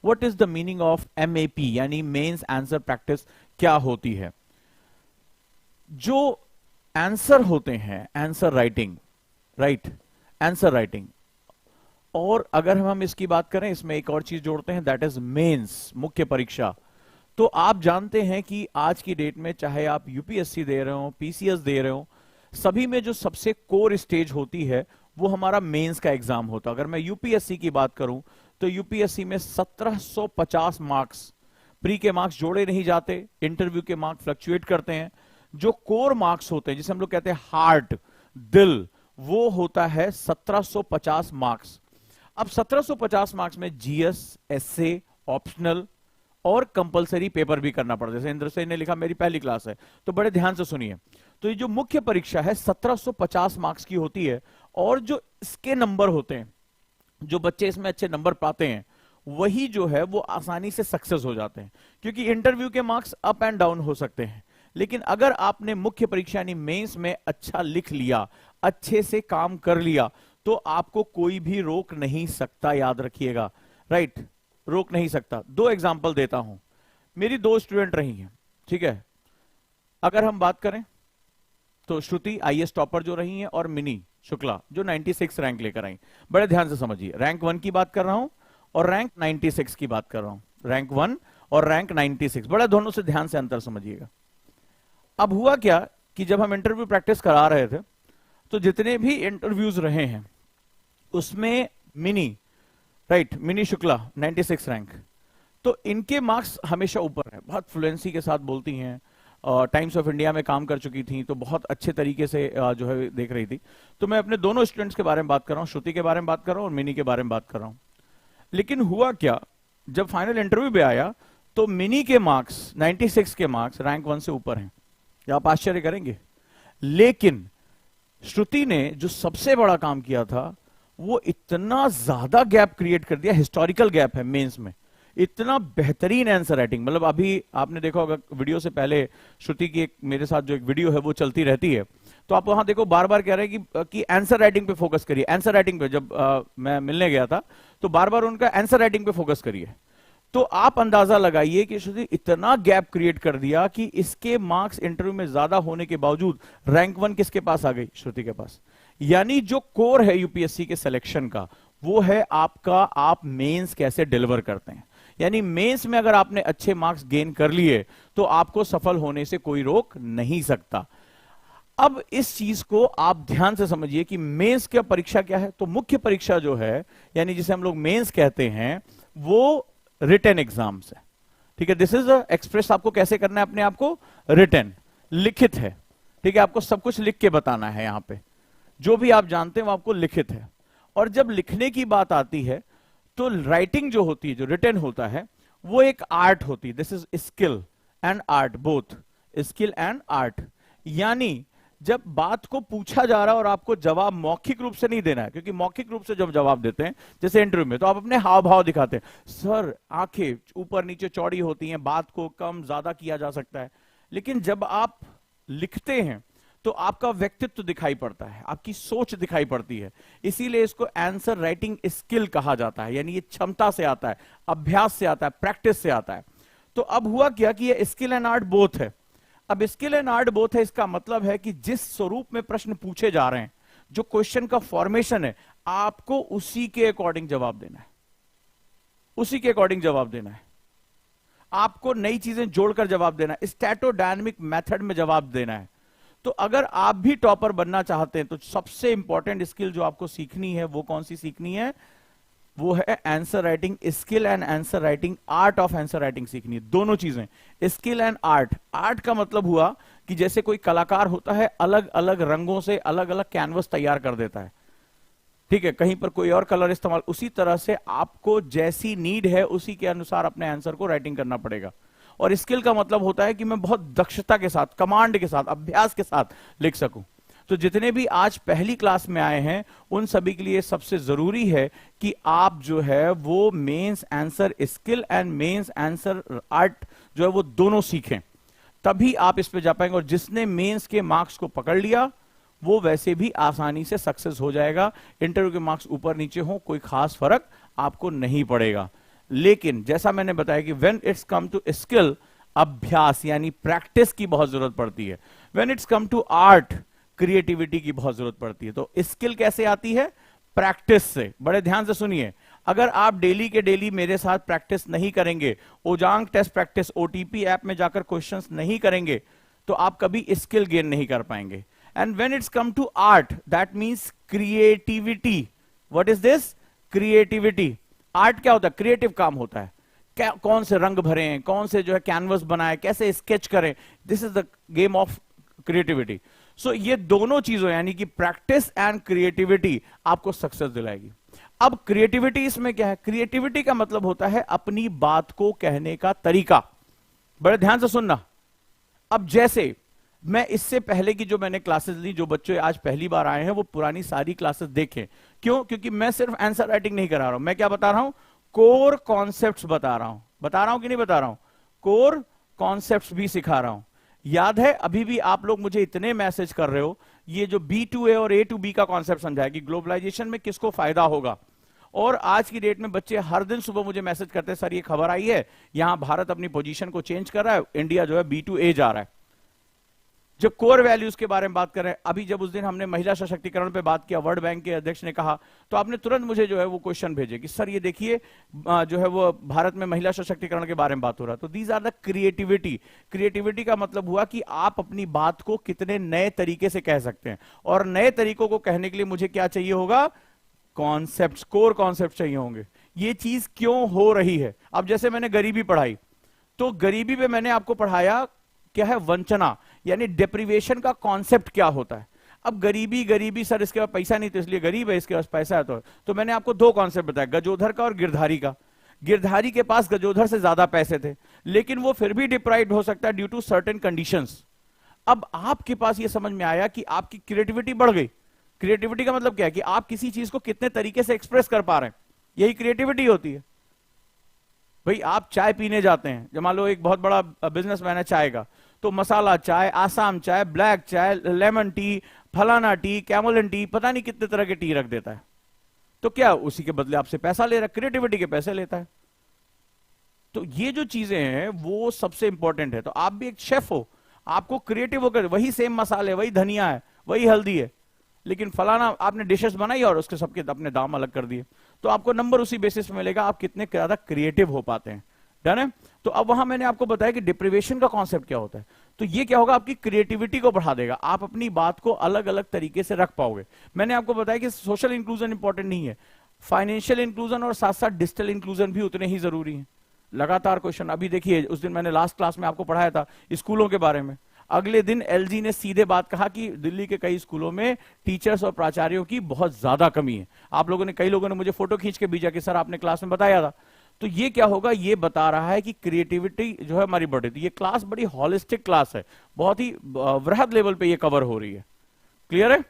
What is the meaning of MAP यानी mains answer practice क्या होती है? जो आंसर होते हैं, answer writing, right, answer writing, और अगर हम इसकी बात करें, इसमें एक और चीज जोड़ते हैं, दैट इज मेंस, मुख्य परीक्षा। तो आप जानते हैं कि आज की डेट में चाहे आप यूपीएससी दे रहे हो, पीसीएस दे रहे हो, सभी में जो सबसे कोर स्टेज होती है वो हमारा मेंस का एग्जाम होता है। अगर मैं यूपीएससी की बात करूं तो यूपीएससी में 1750 मार्क्स, प्री के मार्क्स जोड़े नहीं जाते, इंटरव्यू के मार्क्स फ्लक्चुएट करते हैं। जो कोर मार्क्स होते हैं जिसे हम लोग कहते हैं हार्ट, दिल, वो होता है 1750 मार्क्स। अब 1750 मार्क्स में जीएस, एसए, ऑप्शनल और कंपलसरी पेपर भी करना पड़ता है। जैसे इंद्र सेन ने लिखा मेरी पहली क्लास है, तो बड़े ध्यान से सुनिए। तो ये जो मुख्य परीक्षा है 1750 मार्क्स की होती है, और जो इसके नंबर होते हैं, जो बच्चे इसमें अच्छे नंबर पाते हैं, वही जो है वो आसानी से सक्सेस हो जाते हैं। क्योंकि इंटरव्यू के मार्क्स अप एंड डाउन हो सकते हैं, लेकिन अगर आपने मुख्य परीक्षा यानी मेंस में अच्छा लिख लिया, अच्छे से काम कर लिया, तो आपको कोई भी रोक नहीं सकता, याद रखिएगा, राइट, रोक नहीं सकता। दो एग्जांपल देता हूं, मेरी दो स्टूडेंट रही हैं, ठीक है। अगर हम बात करें तो श्रुति आईएएस टॉपर जो रही हैं, और मिनी शुक्ला जो 96 रैंक लेकर आई। बड़े ध्यान से समझिए, रैंक 1 की बात कर रहा हूं और रैंक 96 की बात कर रहा हूं, रैंक 1 और रैंक 96, बड़ा दोनों से ध्यान से अंतर समझिएगा। अब हुआ क्या कि जब हम इंटरव्यू प्रैक्टिस करा रहे थे, तो जितने भी इंटरव्यूज रहे हैं उसमें mini, right, mini Shukla 96 rank, तो इनके मार्क्स हमेशा ऊपर है, बहुत फ्लुएंसी के साथ बोलती हैं, टाइम्स ऑफ इंडिया में काम कर चुकी थी, तो बहुत अच्छे तरीके से जो है देख रही थी। तो मैं अपने दोनों स्टूडेंट्स के बारे में बात कर रहा हूं, श्रुति के बारे में बात कर रहा हूं और मिनी के बारे में बात कर रहा हूं। लेकिन हुआ क्या, जब फाइनल इंटरव्यू पे आया तो मिनी के मार्क्स, 96 के मार्क्स रैंक 1 से ऊपर हैं, आप आश्चर्य करेंगे। लेकिन श्रुति ने जो सबसे बड़ा काम किया था, वो इतना ज्यादा गैप क्रिएट कर दिया, हिस्टोरिकल गैप है मेंस में, इतना बेहतरीन आंसर राइटिंग। मतलब अभी आपने देखा होगा वीडियो से पहले श्रुति की एक मेरे साथ जो एक वीडियो है वो चलती रहती है, तो आप वहां देखो बार बार कह रहे हैं कि आंसर राइटिंग पे फोकस करिए, आंसर राइटिंग पे। जब मैं मिलने गया था तो बार बार उनका आंसर राइटिंग पे फोकस करिए। तो आप अंदाजा लगाइए कि श्रुति इतना गैप क्रिएट कर दिया कि इसके मार्क्स इंटरव्यू में ज्यादा होने के बावजूद रैंक 1 किसके पास आ गई, श्रुति के पास। यानी जो कोर है यूपीएससी के सिलेक्शन का, वो है आपका, आप मेंस कैसे डिलीवर करते हैं। यानी मेंस में अगर आपने अच्छे मार्क्स गेन कर लिए तो आपको सफल होने से कोई रोक नहीं सकता। अब इस चीज को आप ध्यान से समझिए कि मेंस की परीक्षा क्या है। तो मुख्य परीक्षा जो है, यानी जिसे हम लोग मेंस कहते हैं, वो रिटन एग्जाम्स है, ठीक है। दिस इज एक्सप्रेस, आपको कैसे करना है अपने आप को, रिटन, लिखित है, ठीक है। आपको सब कुछ लिख के बताना है, यहां पे जो भी आप जानते हैं वो आपको लिखित है। और जब लिखने की बात आती है तो राइटिंग जो होती है, जो रिटन होता है, वो एक आर्ट होती है। This is skill and art, both skill and art. यानी जब बात को पूछा जा रहा है और आपको जवाब मौखिक रूप से नहीं देना है, क्योंकि मौखिक रूप से जब जवाब देते हैं जैसे इंटरव्यू में, तो आप अपने हाव भाव दिखाते हैं। सर आंखें ऊपर नीचे चौड़ी होती हैं, बात को कम ज्यादा किया जा सकता है। लेकिन जब आप लिखते हैं तो आपका व्यक्तित्व दिखाई पड़ता है, आपकी सोच दिखाई पड़ती है। इसीलिए इसको आंसर राइटिंग स्किल कहा जाता है। यानी ये क्षमता से आता है, अभ्यास से आता है, प्रैक्टिस से आता है। तो अब हुआ क्या कि ये स्किल एंड आर्ट बोथ है। अब स्किल एंड आर्ट बोथ है, इसका मतलब है कि जिस स्वरूप में प्रश्न पूछे जा रहे हैं, जो क्वेश्चन का फॉर्मेशन है, आपको उसी के अकॉर्डिंग जवाब देना है, उसी के अकॉर्डिंग जवाब देना है। आपको नई चीजें जोड़कर जवाब देना है, स्टैटोडायनामिक मेथड में जवाब देना है। तो अगर आप भी टॉपर बनना चाहते हैं तो सबसे इंपॉर्टेंट स्किल जो आपको सीखनी है, वो कौन सी सीखनी है, वो है answer writing skill and answer writing art of answer writing सीखनी है। दोनों चीजें, स्किल एंड आर्ट। आर्ट का मतलब हुआ कि जैसे कोई कलाकार होता है, अलग अलग रंगों से अलग अलग कैनवस तैयार कर देता है, ठीक है, कहीं पर कोई और कलर इस्तेमाल, उसी तरह से आपको जैसी नीड है उसी के अनुसार अपने आंसर को राइटिंग करना पड़ेगा। और स्किल का मतलब होता है कि मैं बहुत दक्षता के साथ, कमांड के साथ, अभ्यास के साथ लिख सकूं। तो जितने भी आज पहली क्लास में आए हैं उन सभी के लिए सबसे जरूरी है कि आप जो है वो mains answer skill and mains answer art जो है वो दोनों सीखें, तभी आप इस पे जा पाएंगे। और जिसने मेंस के मार्क्स को पकड़ लिया वो वैसे भी आसानी से सक्सेस हो जाएगा। इंटरव्यू के मार्क्स ऊपर नीचे हो, कोई खास फर्क आपको नहीं पड़ेगा। लेकिन जैसा मैंने बताया कि when it's come to skill, अभ्यास यानी प्रैक्टिस की बहुत जरूरत पड़ती है। When it's come to art, creativity की बहुत जरूरत पड़ती है। तो स्किल कैसे आती है? प्रैक्टिस से। बड़े ध्यान से सुनिए, अगर आप डेली के डेली मेरे साथ प्रैक्टिस नहीं करेंगे, ओजांग टेस्ट प्रैक्टिस ओटीपी ऐप में जाकर क्वेश्चंस नहीं करेंगे, तो आप कभी स्किल गेन नहीं कर पाएंगे। And when it's come to art, that means creativity. What is this? Creativity. Art क्या होता है? क्रिएटिव काम होता है। क्या, कौन से रंग भरें, कौन से जो है कैनवस बनाए, कैसे स्केच करें, this is the game of creativity. So ये दोनों चीजों यानी कि प्रैक्टिस एंड क्रिएटिविटी आपको सक्सेस दिलाएगी। अब क्रिएटिविटी इसमें क्या है? क्रिएटिविटी का मतलब होता है अपनी बात को कहने का तरीका। बड़े ध्यान से सुनना। अब जैसे मैं इससे पहले की जो मैंने क्लासेस ली, जो बच्चे आज पहली बार आए हैं वो पुरानी सारी क्लासेस देखें। क्यों? क्योंकि मैं सिर्फ आंसर राइटिंग नहीं करा रहा हूं, मैं क्या बता रहा हूं? कोर कॉन्सेप्ट्स बता रहा हूं। बता रहा हूं कि नहीं बता रहा हूं? कोर कॉन्सेप्ट्स भी सिखा रहा हूं। याद है, अभी भी आप लोग मुझे इतने मैसेज कर रहे हो, ये जो B2A और A2B का कॉन्सेप्ट समझाया कि ग्लोबलाइजेशन में किसको फायदा होगा। और आज की डेट में बच्चे हर दिन सुबह मुझे मैसेज करते हैं, सर ये खबर आई है यहां भारत अपनी पोजीशन को चेंज कर रहा है, इंडिया जो है B2A जा रहा है। जब कोर वैल्यूज के बारे में बात कर रहे हैं, अभी जब उस दिन हमने महिला सशक्तिकरण पे बात किया, वर्ल्ड बैंक के अध्यक्ष ने कहा, तो आपने तुरंत मुझे जो है वो क्वेश्चन भेजे कि सर ये देखिए जो है वो भारत में महिला सशक्तिकरण के बारे में बात हो रहा है। तो these are the creativity. Creativity का मतलब हुआ कि आप अपनी बात को कितने नए तरीके से कह सकते हैं, और नए तरीकों को कहने के लिए मुझे क्या चाहिए होगा? कॉन्सेप्ट, कोर कॉन्सेप्ट चाहिए होंगे। ये चीज क्यों हो रही है? अब जैसे मैंने गरीबी पढ़ाई, तो गरीबी पे मैंने आपको पढ़ाया क्या है? वंचना यानी डिप्रीवेशन का कॉन्सेप्ट क्या होता है। अब गरीबी गरीबी, सर इसके पास पैसा नहीं तो इसलिए गरीब है, इसके पास पैसा है तो मैंने आपको दो कॉन्सेप्ट बताया, गजोधर का और गिरधारी का। गिरधारी के पास गजोधर से ज्यादा पैसे थे, लेकिन वो फिर भी डिप्राइव्ड हो सकता है ड्यू टू सर्टेन कंडीशंस। अब आपके पास ये समझ में आया कि आपकी क्रिएटिविटी बढ़ गई। क्रिएटिविटी का मतलब क्या है? कि आप किसी चीज को कितने तरीके से एक्सप्रेस कर पा रहे हैं, यही क्रिएटिविटी होती है। भाई आप चाय पीने जाते हैं, जब मान लो एक बहुत बड़ा बिजनेसमैन है चाय का, तो मसाला चाय, आसाम चाय, ब्लैक चाय, लेमन टी, फलाना टी, कैमोलिन टी, पता नहीं कितने तरह के टी रख देता है। तो क्या उसी के बदले आपसे पैसा ले रहा है? क्रिएटिविटी के पैसे लेता है। तो ये जो चीजें हैं वो सबसे इंपॉर्टेंट है। तो आप भी एक शेफ हो, आपको क्रिएटिव होकर, वही सेम मसाले, वही धनिया है, वही हल्दी है, लेकिन फलाना आपने डिशेस बनाई और उसके सबके अपने दाम अलग कर दिए, तो आपको नंबर उसी बेसिस पे मिलेगा आप कितने ज्यादा क्रिएटिव हो पाते हैं। डन है? तो अब वहां मैंने आपको बताया कि डिप्रीवेशन का कॉन्सेप्ट क्या होता है। तो ये क्या होगा? आपकी क्रिएटिविटी को बढ़ा देगा, आप अपनी बात को अलग अलग तरीके से रख पाओगे। मैंने आपको बताया कि सोशल इंक्लूजन इंपॉर्टेंट नहीं है, फाइनेंशियल इंक्लूजन और साथ साथ डिजिटल इंक्लूजन भी उतने ही जरूरी है। लगातार क्वेश्चन, अभी देखिए उस दिन मैंने लास्ट क्लास में आपको पढ़ाया था स्कूलों के बारे में, अगले दिन एलजी ने सीधे बात कहा कि दिल्ली के कई स्कूलों में टीचर्स और प्राचार्यों की बहुत ज्यादा कमी है। आप लोगों ने, कई लोगों ने मुझे फोटो खींच के भेजा कि सर आपने क्लास में बताया था। तो ये क्या होगा? ये बता रहा है कि क्रिएटिविटी जो है हमारी बढ़ी। तो ये क्लास बड़ी हॉलिस्टिक क्लास है, बहुत ही वृहद लेवल पे ये कवर हो रही है। क्लियर है?